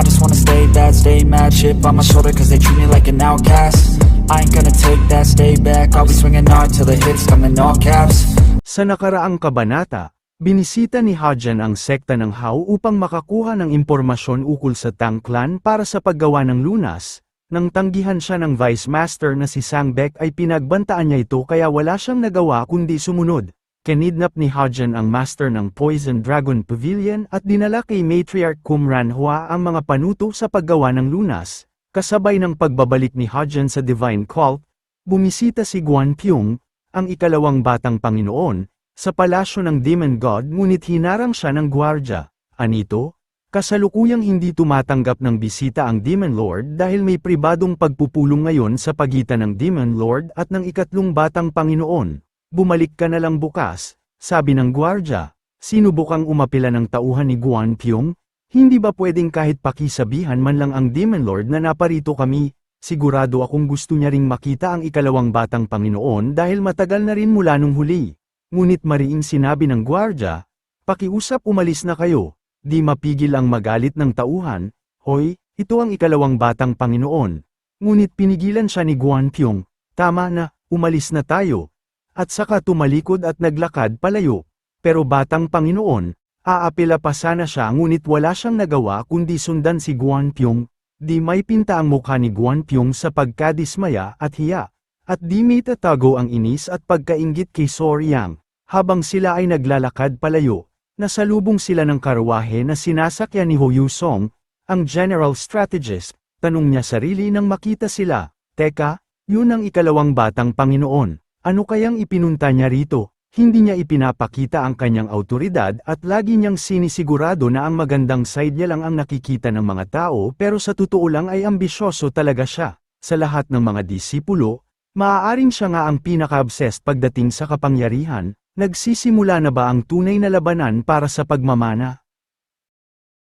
I just wanna stay bad, stay mad, chip on my shoulder cause they treat me like an outcast. I ain't gonna take that, stay back, I'll be swinging hard till the hits come in all caps. Sa nakaraang kabanata, binisita ni Hadjan ang sekta ng Hao upang makakuha ng impormasyon ukol sa Tang Clan para sa paggawa ng lunas. Nang tanggihan siya ng Vice Master na si Sangbek ay pinagbantaan niya ito kaya wala siyang nagawa kundi sumunod. Kinidnap ni Hadjan ang Master ng Poison Dragon Pavilion at dinala kay Matriarch Kumran Hua ang mga panuto sa paggawa ng lunas. Kasabay ng pagbabalik ni Hadjan sa Divine Cult, bumisita si Guan Pyong, ang ikalawang batang Panginoon, sa palasyo ng Demon God ngunit hinarang siya ng gwardya. Anito? Kasalukuyang hindi tumatanggap ng bisita ang Demon Lord dahil may pribadong pagpupulong ngayon sa pagitan ng Demon Lord at ng ikatlong batang Panginoon. Bumalik ka na lang bukas, sabi ng gwardya. Sinubukang umapila ng tauhan ni Guan Pyong. Hindi ba pwedeng kahit pakisabihan man lang ang Demon Lord na naparito kami? Sigurado akong gusto niya ring makita ang ikalawang batang Panginoon dahil matagal na rin mula nung huli. Ngunit mariing sinabi ng gwardya, pakiusap umalis na kayo. Di mapigil ang magalit ng tauhan, hoy, ito ang ikalawang batang Panginoon. Ngunit pinigilan siya ni Guan Pyong, tama na, umalis na tayo. At saka tumalikod at naglakad palayo. Pero batang Panginoon, aapela pa sana siya ngunit wala siyang nagawa kundi sundan si Guan Pyong. Di may pinta ang mukha ni Guan Pyong sa pagkadismaya at hiya. At di may tatago ang inis at pagkainggit kay Soryang. Habang sila ay naglalakad palayo, nasalubong sila ng karwahe na sinasakyan ni Ho Yusong, ang general strategist. Tanong niya sarili nang makita sila, teka, yun ang ikalawang batang Panginoon. Ano kayang ipinunta niya rito? Hindi niya ipinapakita ang kanyang autoridad at lagi niyang sinisigurado na ang magandang side niya lang ang nakikita ng mga tao pero sa totoo lang ay ambisyoso talaga siya. Sa lahat ng mga disipulo, maaaring siya nga ang pinaka-obsessed pagdating sa kapangyarihan. Nagsisimula na ba ang tunay na labanan para sa pagmamana?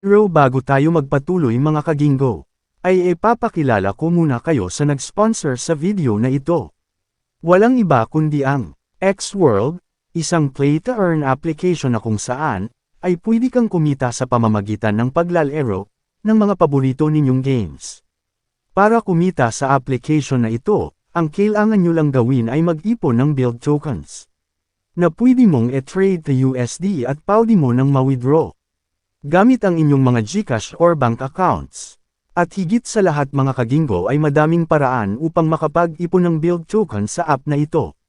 Pero bago tayo magpatuloy mga kaginggo, ay ipapakilala ko muna kayo sa nag-sponsor sa video na ito. Walang iba kundi ang X-World, isang play-to-earn application na kung saan ay pwede kang kumita sa pamamagitan ng paglalaro ng mga paborito ninyong games. Para kumita sa application na ito, ang kailangan nyo lang gawin ay mag-ipon ng build tokens na pwede mong e-trade to USD at pwede mo nang ma-withdraw gamit ang inyong mga GCash or bank accounts. At higit sa lahat mga kaginggo ay madaming paraan upang makapag-ipon ng build token sa app na ito.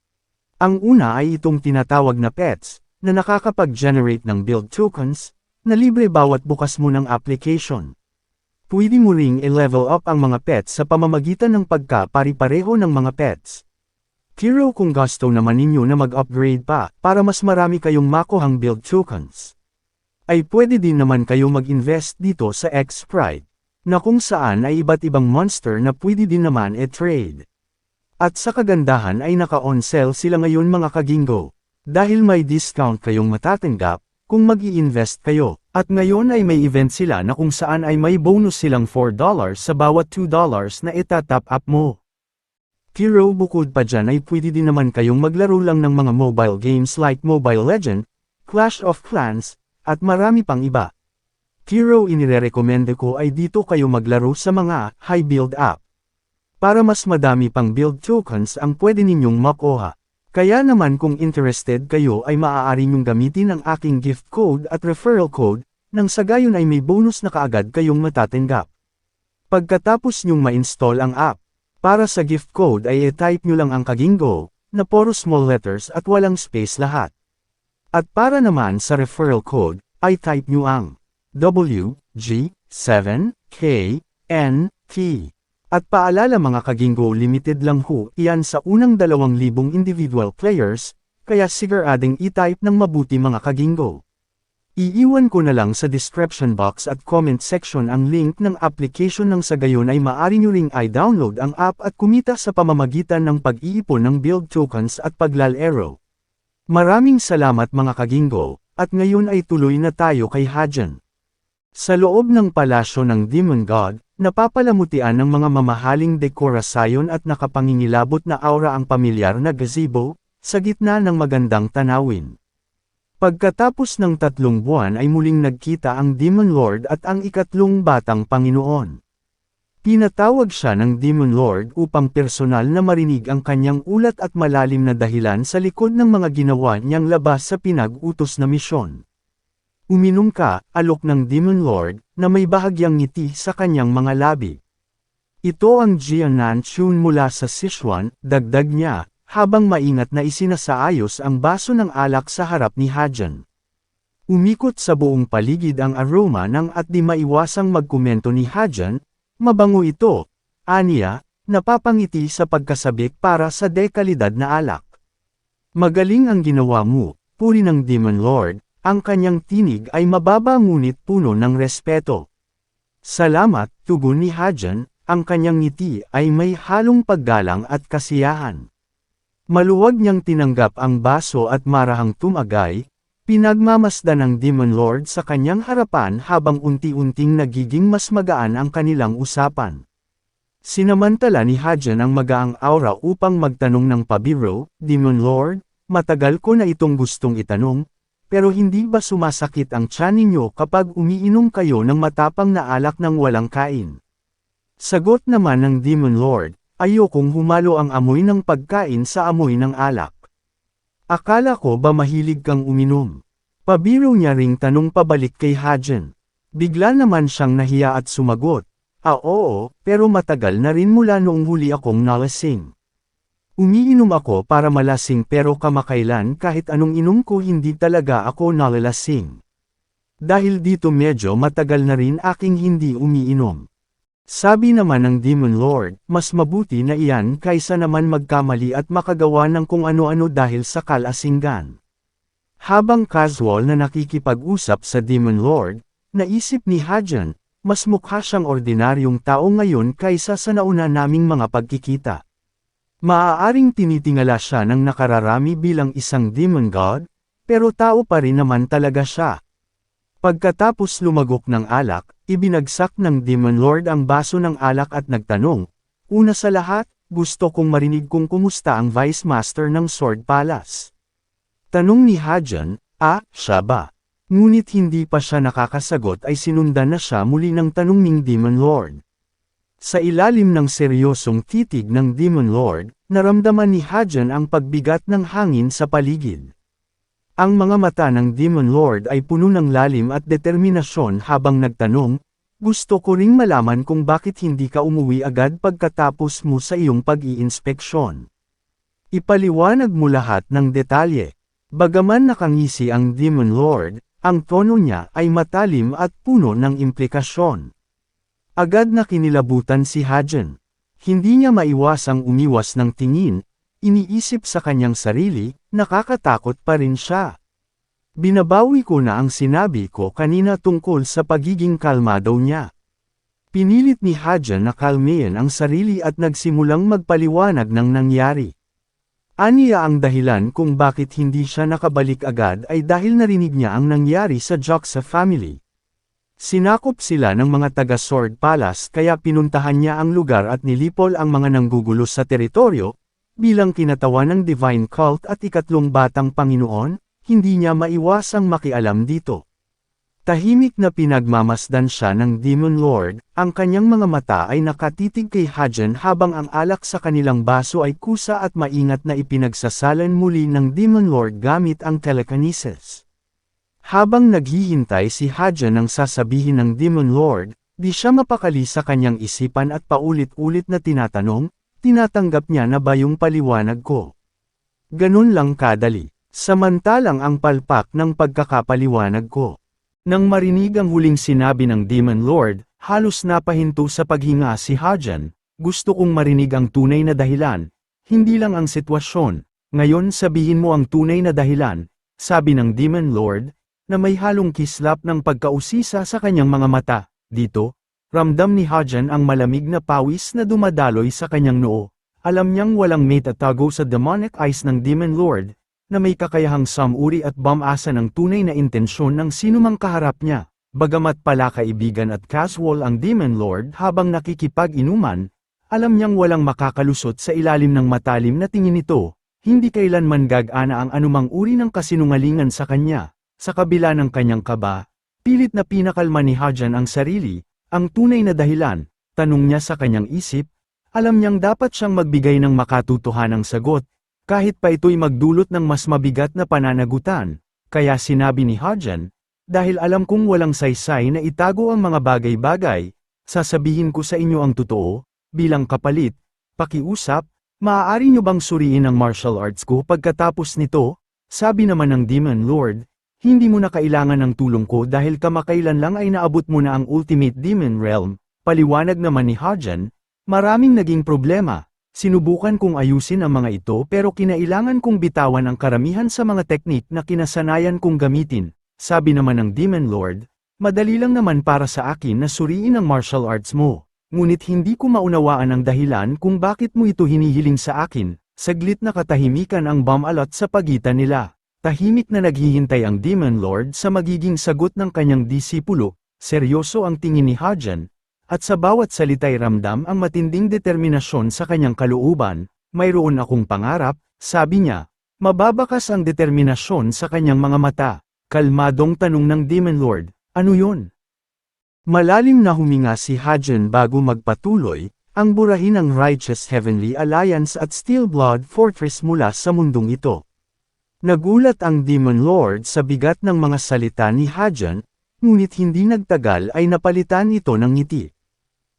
Ang una ay itong tinatawag na pets, na nakakapag-generate ng build tokens, na libre bawat bukas mo ng application. Pwede mo ring i-level up ang mga pets sa pamamagitan ng pagka-pari-pareho ng mga pets. Pero kung gusto naman ninyo na mag-upgrade pa, para mas marami kayong makuhang build tokens, ay pwede din naman kayo mag-invest dito sa X-Pride, na kung saan ay iba't ibang monster na pwede din naman e-trade. At sa kagandahan ay naka-on sale sila ngayon mga kaginggo, dahil may discount kayong matatanggap, kung mag-i-invest kayo. At ngayon ay may event sila na kung saan ay may bonus silang $4 sa bawat $2 na itatap up mo. Pero bukod pa dyan ay pwede din naman kayong maglaro lang ng mga mobile games like Mobile Legends, Clash of Clans, at marami pang iba. Pero inirekomende ko ay dito kayo maglaro sa mga high build app. Para mas madami pang build tokens ang pwede ninyong makuha. Kaya naman kung interested kayo ay maaari nyong gamitin ang aking gift code at referral code, nang sa gayon ay may bonus na kaagad kayong matatanggap. Pagkatapos nyong ma-install ang app, para sa gift code ay i-type nyo lang ang kaginggo, na puro small letters at walang space lahat. At para naman sa referral code, ay type nyo ang WG7KNT. At paalala mga kaginggo limited lang ho iyan sa unang 2,000 individual players, kaya sigurading i-type ng mabuti mga kaginggo. Iiwan ko na lang sa description box at comment section ang link ng application nang sa gayon ay maaari nyo ring i-download ang app at kumita sa pamamagitan ng pag-iipon ng build tokens at paglalaro. Maraming salamat mga kaginggo, at ngayon ay tuloy na tayo kay Hadjan. Sa loob ng palasyo ng Demon God, napapalamutian ng mga mamahaling dekorasyon at nakapangingilabot na aura ang pamilyar na gazebo, sa gitna ng magandang tanawin. Pagkatapos ng 3 buwan ay muling nagkita ang Demon Lord at ang ikatlong batang Panginoon. Pinatawag siya ng Demon Lord upang personal na marinig ang kanyang ulat at malalim na dahilan sa likod ng mga ginawa niyang labas sa pinag-utos na misyon. Uminom ka, alok ng Demon Lord, na may bahagyang ngiti sa kanyang mga labi. Ito ang Jianan Chun mula sa Sichuan, dagdag niya, habang maingat na isinasaayos ang baso ng alak sa harap ni Hajan. Umikot sa buong paligid ang aroma ng at di maiwasang magkomento ni Hajan, mabango ito, aniya, napapangiti sa pagkasabik para sa dekalidad na alak. Magaling ang ginawa mo, puri ng Demon Lord, ang kanyang tinig ay mababa ngunit puno ng respeto. Salamat, tugon ni Hajan, ang kanyang ngiti ay may halong paggalang at kasiyahan. Maluwag niyang tinanggap ang baso at marahang tumagay, pinagmamasdan ng Demon Lord sa kanyang harapan habang unti-unting nagiging mas magaan ang kanilang usapan. Sinamantala ni Hajan ang magaang aura upang magtanong ng pabiro, Demon Lord, matagal ko na itong gustong itanong, pero hindi ba sumasakit ang tiyan ninyo kapag umiinom kayo ng matapang na alak ng walang kain? Sagot naman ng Demon Lord, ayokong humalo ang amoy ng pagkain sa amoy ng alak. Akala ko ba mahilig kang uminom? Pabiro niya ring tanong pabalik kay Hajan. Bigla naman siyang nahiya at sumagot, oo, pero matagal na rin mula noong huli akong nalasing. Umiinom ako para malasing pero kamakailan kahit anong inom ko hindi talaga ako nalalasing. Dahil dito medyo matagal na rin aking hindi umiinom. Sabi naman ng Demon Lord, mas mabuti na iyan kaysa naman magkamali at makagawa ng kung ano-ano dahil sa kalasingan. Habang casual na nakikipag-usap sa Demon Lord, naisip ni Hajan, mas mukha siyang ordinaryong tao ngayon kaysa sa nauna naming mga pagkikita. Maaaring tinitingala siya ng nakararami bilang isang demon god, pero tao pa rin naman talaga siya. Pagkatapos lumagok ng alak, ibinagsak ng Demon Lord ang baso ng alak at nagtanong, una sa lahat, gusto kong marinig kung kumusta ang Vice Master ng Sword Palace. Tanong ni Hajan, siya ba? Ngunit hindi pa siya nakakasagot ay sinundan na siya muli ng tanong ng Demon Lord. Sa ilalim ng seryosong titig ng Demon Lord, naramdaman ni Hajan ang pagbigat ng hangin sa paligid. Ang mga mata ng Demon Lord ay puno ng lalim at determinasyon habang nagtanong, gusto ko ring malaman kung bakit hindi ka umuwi agad pagkatapos mo sa iyong pag-iinspeksyon. Ipaliwanag mo lahat ng detalye. Bagaman nakangisi ang Demon Lord, ang tono niya ay matalim at puno ng implikasyon. Agad na kinilabutan si Hajan. Hindi niya maiwasang umiwas ng tingin, iniisip sa kanyang sarili, nakakatakot pa rin siya. Binabawi ko na ang sinabi ko kanina tungkol sa pagiging kalmado niya. Pinilit ni Hajan na kalmayan ang sarili at nagsimulang magpaliwanag ng nangyari. Aniya ang dahilan kung bakit hindi siya nakabalik agad ay dahil narinig niya ang nangyari sa Joksa family. Sinakop sila ng mga taga-Sword Palace kaya pinuntahan niya ang lugar at nilipol ang mga nanggugulo sa teritoryo, bilang kinatawan ng Divine Cult at ikatlong batang Panginoon, hindi niya maiwasang makialam dito. Tahimik na pinagmamasdan siya ng Demon Lord, ang kanyang mga mata ay nakatitig kay Hajan habang ang alak sa kanilang baso ay kusa at maingat na ipinagsasalan muli ng Demon Lord gamit ang telekinesis. Habang naghihintay si Hajan ng sasabihin ng Demon Lord, di siya mapakali sa kanyang isipan at paulit-ulit na tinatanong, tinatanggap niya na ba yung paliwanag ko? Ganun lang kadali, samantalang ang palpak ng pagkakapaliwanag ko. Nang marinig ang huling sinabi ng Demon Lord, halos napahinto sa paghinga si Hajan, gusto kong marinig ang tunay na dahilan, hindi lang ang sitwasyon, ngayon sabihin mo ang tunay na dahilan, sabi ng Demon Lord, na may halong kislap ng pagkausisa sa kanyang mga mata. Dito, ramdam ni Hajan ang malamig na pawis na dumadaloy sa kanyang noo. Alam niyang walang may tatago sa demonic eyes ng Demon Lord, na may kakayahang samuri at bamasa ng tunay na intensyon ng sinumang kaharap niya. Bagamat pala kaibigan at casual ang Demon Lord habang nakikipag-inuman, alam niyang walang makakalusot sa ilalim ng matalim na tingin nito, Hindi kailanman gag-ana ang anumang uri ng kasinungalingan sa kanya. Sa kabila ng kanyang kaba, pilit na pinakalma ni Hajan ang sarili, ang tunay na dahilan, tanong niya sa kanyang isip, alam niyang dapat siyang magbigay ng makatutuhanang sagot, kahit pa ito'y magdulot ng mas mabigat na pananagutan, kaya sinabi ni Hajan, dahil alam kong walang saysay na itago ang mga bagay-bagay, sasabihin ko sa inyo ang totoo, bilang kapalit, pakiusap, maaari niyo bang suriin ang martial arts ko pagkatapos nito? Sabi naman ng Demon Lord, hindi mo na kailangan ng tulong ko dahil kamakailan lang ay naabot mo na ang Ultimate Demon Realm. Paliwanag naman ni Hajan, maraming naging problema, sinubukan kong ayusin ang mga ito pero kinailangan kong bitawan ang karamihan sa mga teknik na kinasanayan kong gamitin. Sabi naman ng Demon Lord, madali lang naman para sa akin na suriin ang martial arts mo, ngunit hindi ko maunawaan ang dahilan kung bakit mo ito hinihiling sa akin. Saglit na katahimikan ang bumalot sa pagitan nila. Tahimik na naghihintay ang Demon Lord sa magiging sagot ng kanyang disipulo, seryoso ang tingin ni Hajan, at sa bawat salita'y ramdam ang matinding determinasyon sa kanyang kalooban. Mayroon akong pangarap, sabi niya, mababakas ang determinasyon sa kanyang mga mata. Kalmadong tanong ng Demon Lord, ano yun? Malalim na huminga si Hajan bago magpatuloy, ang burahin ng Righteous Heavenly Alliance at Steel Blood Fortress mula sa mundong ito. Nagulat ang Demon Lord sa bigat ng mga salita ni Hajan, ngunit hindi nagtagal ay napalitan ito ng ngiti.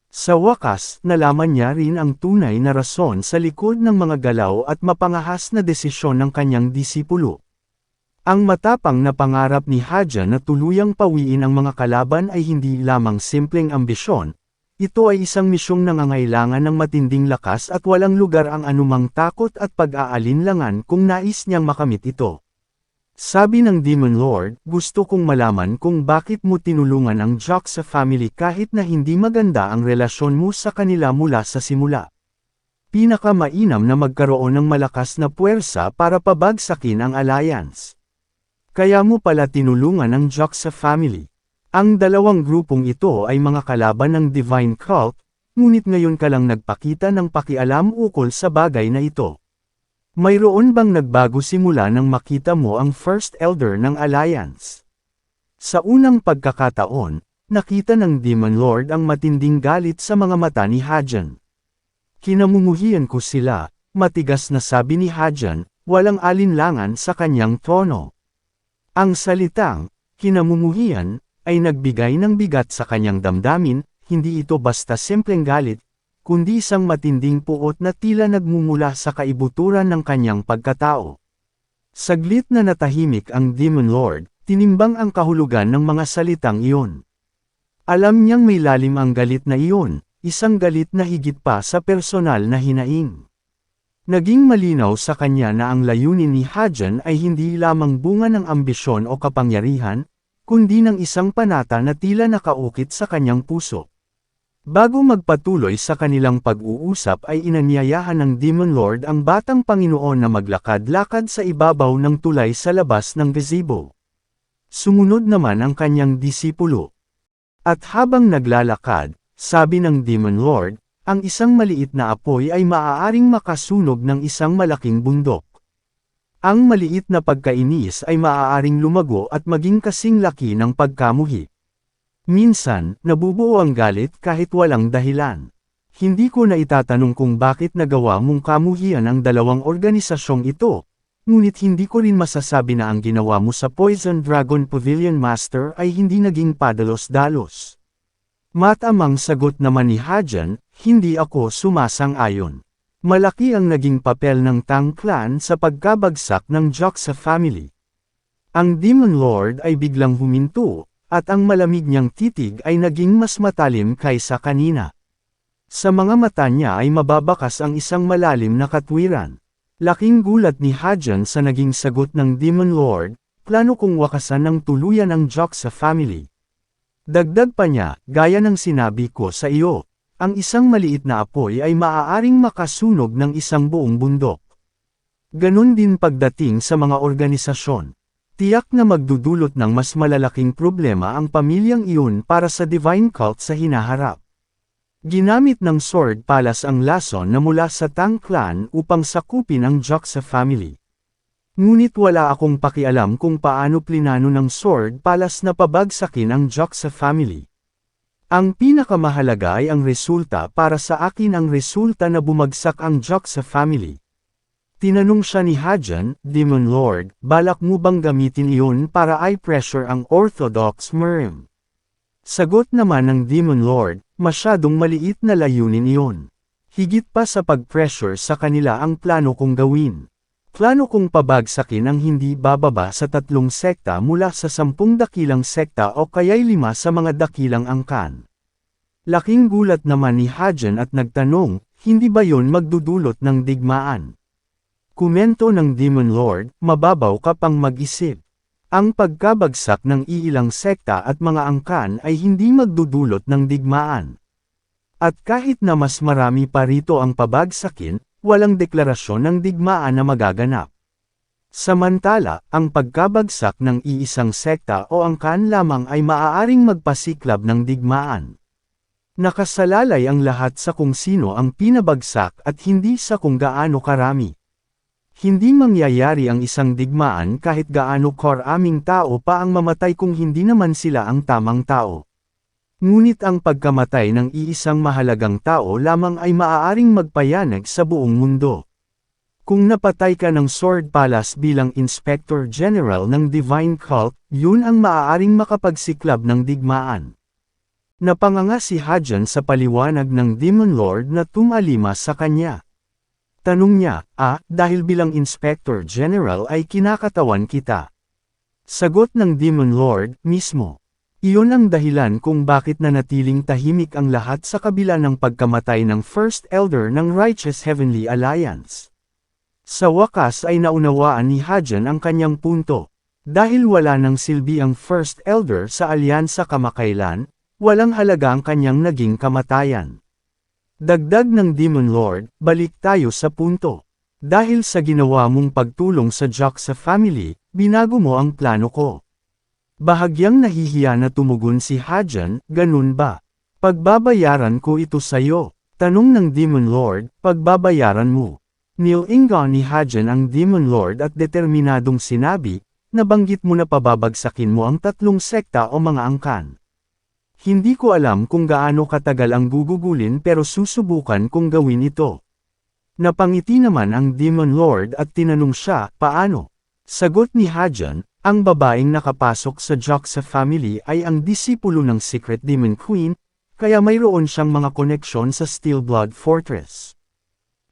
Sa wakas, nalaman niya rin ang tunay na rason sa likod ng mga galaw at mapangahas na desisyon ng kanyang disipulo. Ang matapang na pangarap ni Hajan na tuluyang pawiin ang mga kalaban ay hindi lamang simpleng ambisyon, ito ay isang misyong nangangailangan ng matinding lakas at walang lugar ang anumang takot at pag-aalinlangan kung nais niyang makamit ito. Sabi ng Demon Lord, gusto kong malaman kung bakit mo tinulungan ang Joxa family kahit na hindi maganda ang relasyon mo sa kanila mula sa simula. Pinakamainam na magkaroon ng malakas na puwersa para pabagsakin ang alliance. Kaya mo pala tinulungan ang Joxa family. Ang dalawang grupong ito ay mga kalaban ng Divine Cult, ngunit ngayon ka lang nagpakita ng pakialam ukol sa bagay na ito. Mayroon bang nagbago simula nang makita mo ang First Elder ng Alliance? Sa unang pagkakataon, nakita ng Demon Lord ang matinding galit sa mga mata ni Hajan. Kinamumuhian ko sila, matigas na sabi ni Hajan, walang alinlangan sa kanyang tono. Ang salitang, kinamumuhian, ay nagbigay ng bigat sa kanyang damdamin, hindi ito basta simpleng galit, kundi isang matinding puot na tila nagmumula sa kaibuturan ng kanyang pagkatao. Saglit na natahimik ang Demon Lord, tinimbang ang kahulugan ng mga salitang iyon. Alam niyang may lalim ang galit na iyon, isang galit na higit pa sa personal na hinaing. Naging malinaw sa kanya na ang layunin ni Hajan ay hindi lamang bunga ng ambisyon o kapangyarihan, kundi ng isang panata na tila nakaukit sa kanyang puso. Bago magpatuloy sa kanilang pag-uusap ay inanyayahan ng Demon Lord ang batang Panginoon na maglakad-lakad sa ibabaw ng tulay sa labas ng gazebo. Sumunod naman ang kanyang disipulo. At habang naglalakad, sabi ng Demon Lord, ang isang maliit na apoy ay maaaring makasunog ng isang malaking bundok. Ang maliit na pagkainis ay maaaring lumago at maging kasing laki ng pagkamuhi. Minsan, nabubuo ang galit kahit walang dahilan. Hindi ko na itatanong kung bakit nagawa mong kamuhian ang dalawang organisasyong ito, ngunit hindi ko rin masasabi na ang ginawa mo sa Poison Dragon Pavilion Master ay hindi naging padalos-dalos. Matamang sagot naman ni Hajan, hindi ako sumasang-ayon. Malaki ang naging papel ng Tang Clan sa pagkabagsak ng Joxa family. Ang Demon Lord ay biglang huminto, at ang malamig niyang titig ay naging mas matalim kaysa kanina. Sa mga mata niya ay mababakas ang isang malalim na katwiran. Laking gulat ni Hajan sa naging sagot ng Demon Lord, plano kong wakasan ng tuluyan ang Joxa family. Dagdag pa niya, gaya ng sinabi ko sa iyo, ang isang maliit na apoy ay maaaring makasunog ng isang buong bundok. Ganon din pagdating sa mga organisasyon. Tiyak na magdudulot ng mas malalaking problema ang pamilyang iyon para sa Divine Cult sa hinaharap. Ginamit ng Sword Palace ang lason na mula sa Tang clan upang sakupin ang Joxer family. Ngunit wala akong pakialam kung paano plinano ng Sword Palace na pabagsakin ang Joxer family. Ang pinakamahalaga ay ang resulta. Para sa akin ang resulta na bumagsak ang Joxer family. Tinanong siya ni Hadjan, Demon Lord, balak mo bang gamitin iyon para i-pressure ang Orthodox Murim? Sagot naman ng Demon Lord, masyadong maliit na layunin iyon. Higit pa sa pag-pressure sa kanila ang plano kong gawin. Plano kong pabagsakin ang hindi bababa sa 3 sekta mula sa 10 dakilang sekta o kaya'y 5 sa mga dakilang angkan. Laking gulat naman ni Hadjan at nagtanong, hindi ba yon magdudulot ng digmaan? Komento ng Demon Lord, mababaw ka pang mag-isip. Ang pagkabagsak ng iilang sekta at mga angkan ay hindi magdudulot ng digmaan. At kahit na mas marami pa rito ang pabagsakin, walang deklarasyon ng digmaan na magaganap. Samantala, ang pagkabagsak ng iisang sekta o angkan lamang ay maaaring magpasiklab ng digmaan. Nakasalalay ang lahat sa kung sino ang pinabagsak at hindi sa kung gaano karami. Hindi mangyayari ang isang digmaan kahit gaano karaming tao pa ang mamatay kung hindi naman sila ang tamang tao. Ngunit ang pagkamatay ng iisang mahalagang tao lamang ay maaaring magpayanag sa buong mundo. Kung napatay ka ng Sword Palace bilang Inspector General ng Divine Cult, yun ang maaaring makapagsiklab ng digmaan. Napanganga si Hadjan sa paliwanag ng Demon Lord na tumalima sa kanya. Tanong niya, dahil bilang Inspector General ay kinakatawan kita. Sagot ng Demon Lord, mismo. Iyon ang dahilan kung bakit nanatiling tahimik ang lahat sa kabila ng pagkamatay ng First Elder ng Righteous Heavenly Alliance. Sa wakas ay naunawaan ni Hadjan ang kanyang punto. Dahil wala nang silbi ang First Elder sa alyansa kamakailan, walang halaga ang kanyang naging kamatayan. Dagdag ng Demon Lord, balik tayo sa punto. Dahil sa ginawa mong pagtulong sa Joxer family, binago mo ang plano ko. Bahagyang nahihiya na tumugon si Hadjan, ganun ba? Pagbabayaran ko ito sayo. Tanong ng Demon Lord, pagbabayaran mo. Nilingaw ni Hadjan ang Demon Lord at determinadong sinabi, nabanggit mo na pababagsakin mo ang 3 sekta o mga angkan. Hindi ko alam kung gaano katagal ang gugugulin pero susubukan kong gawin ito. Napangiti naman ang Demon Lord at tinanong siya, paano? Sagot ni Hadjan, ang babaeng nakapasok sa Joxer family ay ang disipulo ng Secret Demon Queen, kaya mayroon siyang mga koneksyon sa Steel Blood Fortress.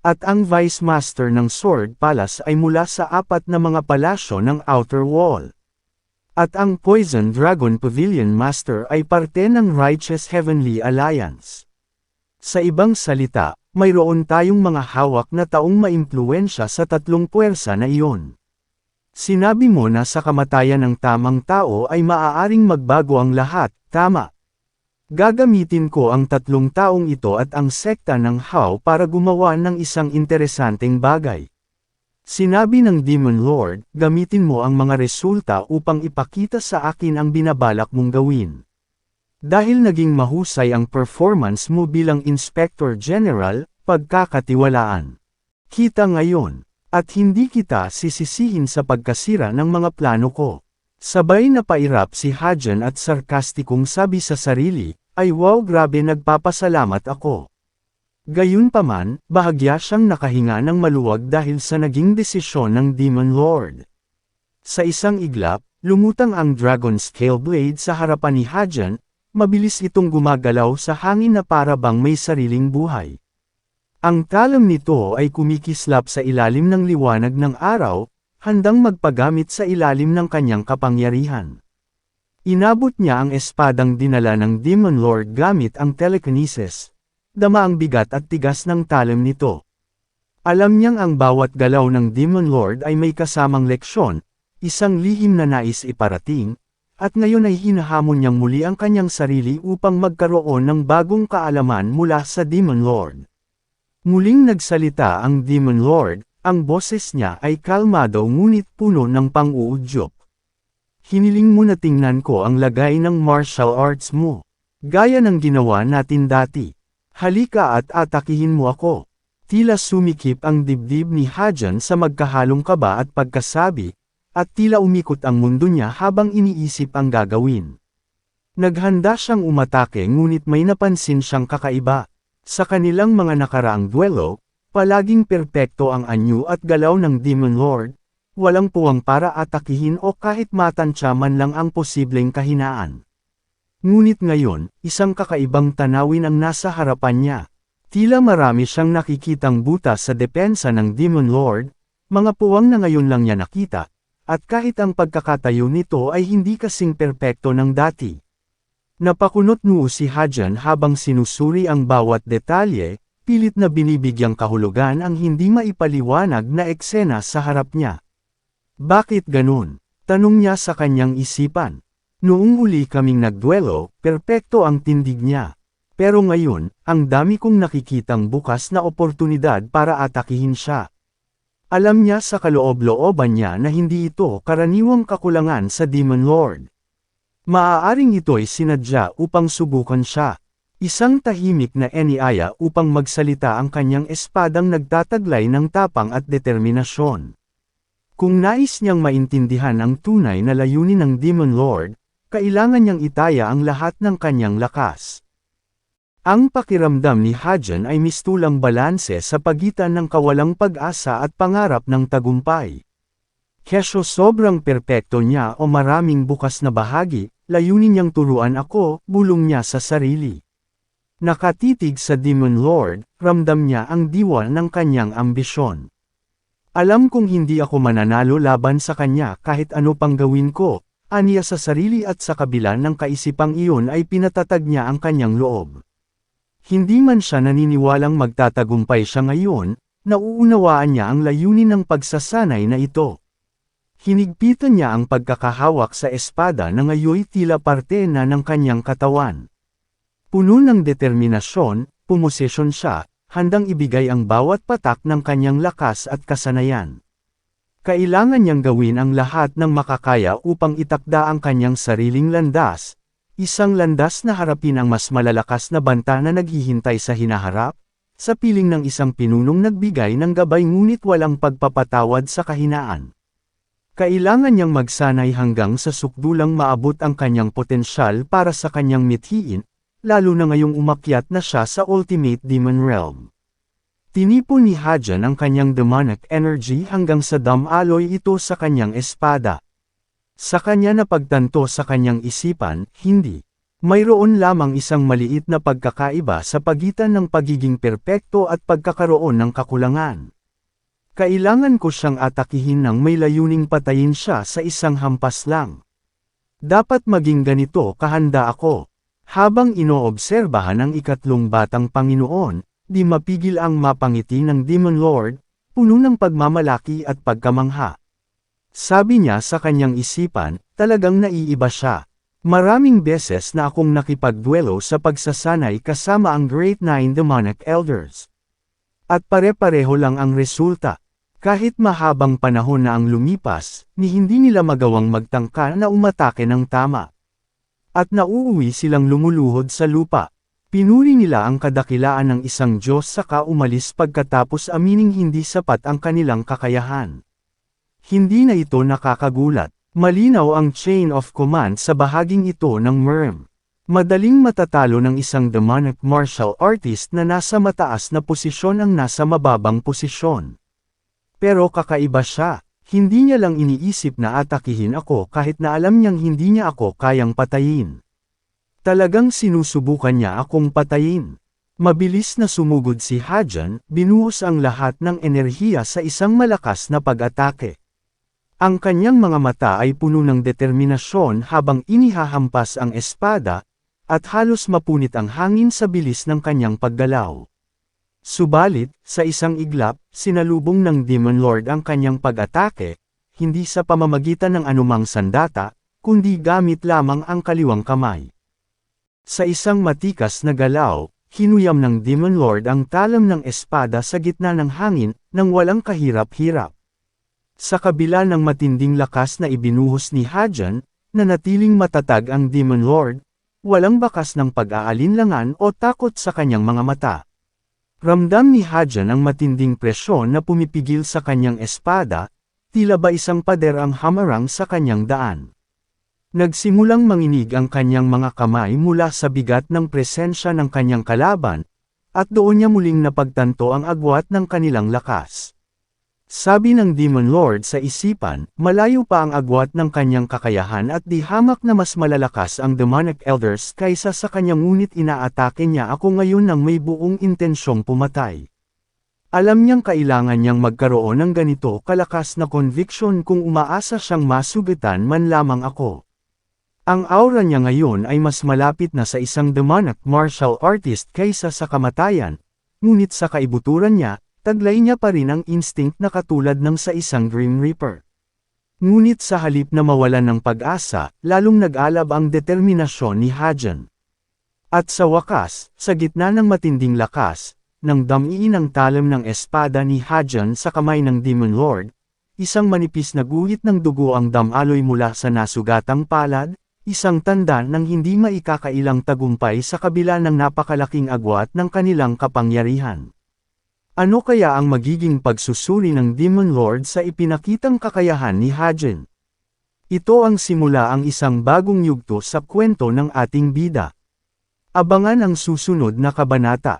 At ang Vice Master ng Sword Palace ay mula sa 4 na mga palasyo ng Outer Wall. At ang Poison Dragon Pavilion Master ay parte ng Righteous Heavenly Alliance. Sa ibang salita, mayroon tayong mga hawak na taong maimpluwensya sa 3 puwersa na iyon. Sinabi mo na sa kamatayan ng tamang tao ay maaaring magbago ang lahat, tama. Gagamitin ko ang 3 taong ito at ang sekta ng Hao para gumawa ng isang interesanteng bagay. Sinabi ng Demon Lord, gamitin mo ang mga resulta upang ipakita sa akin ang binabalak mong gawin. Dahil naging mahusay ang performance mo bilang Inspector General, pagkakatiwalaan kita ngayon. At hindi kita sisisihin sa pagkasira ng mga plano ko. Sabay na pairap si Hadjan at sarkastikong sabi sa sarili, ay wow grabe nagpapasalamat ako. Gayunpaman, bahagya siyang nakahinga ng maluwag dahil sa naging desisyon ng Demon Lord. Sa isang iglap, lumutang ang Dragon Scale Blade sa harapan ni Hadjan, mabilis itong gumagalaw sa hangin na para bang may sariling buhay. Ang talam nito ay kumikislap sa ilalim ng liwanag ng araw, handang magpagamit sa ilalim ng kanyang kapangyarihan. Inabot niya ang espadang dinala ng Demon Lord gamit ang telekinesis. Dama ang bigat at tigas ng talam nito. Alam niyang ang bawat galaw ng Demon Lord ay may kasamang leksyon, isang lihim na nais iparating, at ngayon ay hinahamon niyang muli ang kanyang sarili upang magkaroon ng bagong kaalaman mula sa Demon Lord. Muling nagsalita ang Demon Lord, ang boses niya ay kalmado ngunit puno ng pang-uudyok. Hiniling mo na tingnan ko ang lagay ng martial arts mo. Gaya ng ginawa natin dati. Halika at atakihin mo ako. Tila sumikip ang dibdib ni Hajan sa magkahalong kaba at pagkasabi, at tila umikot ang mundo niya habang iniisip ang gagawin. Naghanda siyang umatake ngunit may napansin siyang kakaiba. Sa kanilang mga nakaraang duelo, palaging perpekto ang anyo at galaw ng Demon Lord, walang puwang para atakihin o kahit matansya man lang ang posibleng kahinaan. Ngunit ngayon, isang kakaibang tanawin ang nasa harapan niya. Tila marami siyang nakikitang butas sa depensa ng Demon Lord, mga puwang na ngayon lang niya nakita, at kahit ang pagkakatayo nito ay hindi kasing perpekto ng dati. Napakunot noo si Hajan habang sinusuri ang bawat detalye, pilit na binibigyang kahulugan ang hindi maipaliwanag na eksena sa harap niya. Bakit ganun? Tanong niya sa kanyang isipan. Noong huli kaming nagduelo, perpekto ang tindig niya. Pero ngayon, ang dami kong nakikitang bukas na oportunidad para atakihin siya. Alam niya sa kaloob-looban niya na hindi ito karaniwang kakulangan sa Demon Lord. Maaaring ito'y sinadya upang subukan siya. Isang tahimik na iniaya upang magsalita ang kanyang espadang nagtataglay ng tapang at determinasyon. Kung nais niyang maintindihan ang tunay na layunin ng Demon Lord, kailangan niyang itaya ang lahat ng kanyang lakas. Ang pakiramdam ni Hajan ay mistulang balanse sa pagitan ng kawalang pag-asa at pangarap ng tagumpay. Kesyo sobrang perpekto niya o maraming bukas na bahagi, layunin niyang turuan ako, bulong niya sa sarili. Nakatitig sa Demon Lord, ramdam niya ang diwa ng kanyang ambisyon. Alam kong hindi ako mananalo laban sa kanya kahit ano pang gawin ko, aniya sa sarili at sa kabila ng kaisipang iyon ay pinatatag niya ang kanyang loob. Hindi man siya naniniwalang magtatagumpay siya ngayon, nauunawaan niya ang layunin ng pagsasanay na ito. Hinigpitan niya ang pagkakahawak sa espada na ngayoy tila parte na ng kanyang katawan. Puno ng determinasyon, pumosisyon siya, handang ibigay ang bawat patak ng kanyang lakas at kasanayan. Kailangan niyang gawin ang lahat ng makakaya upang itakda ang kanyang sariling landas, isang landas na harapin ang mas malalakas na banta na naghihintay sa hinaharap, sa piling ng isang pinunong nagbigay ng gabay ngunit walang pagpapatawad sa kahinaan. Kailangan niyang magsanay hanggang sa sukdulang maabot ang kanyang potensyal para sa kanyang mithiin, lalo na ngayong umakyat na siya sa Ultimate Demon Realm. Tinipon ni Hajan ang kanyang demonic energy hanggang sa damaloy ito sa kanyang espada. Sa kanya napagtanto sa kanyang isipan, hindi. Mayroon lamang isang maliit na pagkakaiba sa pagitan ng pagiging perpekto at pagkakaroon ng kakulangan. Kailangan ko siyang atakihin nang may layuning patayin siya sa isang hampas lang. Dapat maging ganito kahanda ako. Habang inoobserbahan ang ikatlong batang Panginoon, di mapigil ang mapangiti ng Demon Lord, puno ng pagmamalaki at pagkamangha. Sabi niya sa kanyang isipan, talagang naiiba siya. Maraming beses na akong nakipagduelo sa pagsasanay kasama ang Great Nine Demonic Elders. At pare-pareho lang ang resulta. Kahit mahabang panahon na ang lumipas, ni hindi nila magawang magtangka na umatake ng tama. At nauuwi silang lumuluhod sa lupa. Pinuri nila ang kadakilaan ng isang Diyos saka umalis pagkatapos amining hindi sapat ang kanilang kakayahan. Hindi na ito nakakagulat. Malinaw ang chain of command sa bahaging ito ng MERM. Madaling matatalo ng isang demonic martial artist na nasa mataas na posisyon ang nasa mababang posisyon. Pero kakaiba siya. Hindi niya lang iniisip na atakihin ako kahit na alam niyang hindi niya ako kayang patayin. Talagang sinusubukan niya akong patayin. Mabilis na sumugod si Hajan, binuhos ang lahat ng enerhiya sa isang malakas na pag-atake. Ang kanyang mga mata ay puno ng determinasyon habang inihahampas ang espada, at halos mapunit ang hangin sa bilis ng kanyang paggalaw. Subalit, sa isang iglap, sinalubong ng Demon Lord ang kanyang pag-atake, hindi sa pamamagitan ng anumang sandata, kundi gamit lamang ang kaliwang kamay. Sa isang matikas na galaw, hinuyam ng Demon Lord ang talam ng espada sa gitna ng hangin, nang walang kahirap-hirap. Sa kabila ng matinding lakas na ibinuhos ni Hajan, nanatiling matatag ang Demon Lord, walang bakas ng pag-aalinlangan o takot sa kanyang mga mata. Ramdam ni Hadjan ang matinding presyon na pumipigil sa kanyang espada, tila ba isang pader ang hamarang sa kanyang daan. Nagsimulang manginig ang kanyang mga kamay mula sa bigat ng presensya ng kanyang kalaban, at doon niya muling napagtanto ang agwat ng kanilang lakas. Sabi ng Demon Lord sa isipan, malayo pa ang agwat ng kanyang kakayahan at di hamak na mas malalakas ang demonic elders kaysa sa kanyang, ngunit inaatake niya ako ngayon nang may buong intensyong pumatay. Alam niyang kailangan niyang magkaroon ng ganito kalakas na conviction kung umaasa siyang masugitan man lamang ako. Ang aura niya ngayon ay mas malapit na sa isang demonic martial artist kaysa sa kamatayan, ngunit sa kaibuturan niya, taglay niya pa rin ang instinct na katulad ng sa isang Grim Reaper. Ngunit sa halip na mawalan ng pag-asa, lalong nag-alab ang determinasyon ni Hadjan. At sa wakas, sa gitna ng matinding lakas, nang damiin ang talam ng espada ni Hadjan sa kamay ng Demon Lord, isang manipis na guhit ng dugo ang damaloy mula sa nasugatang palad, isang tanda ng hindi maikakailang tagumpay sa kabila ng napakalaking agwat ng kanilang kapangyarihan. Ano kaya ang magiging pagsusuri ng Demon Lord sa ipinakitang kakayahan ni Hadjan? Ito ang simula ang isang bagong yugto sa kwento ng ating bida. Abangan ang susunod na kabanata.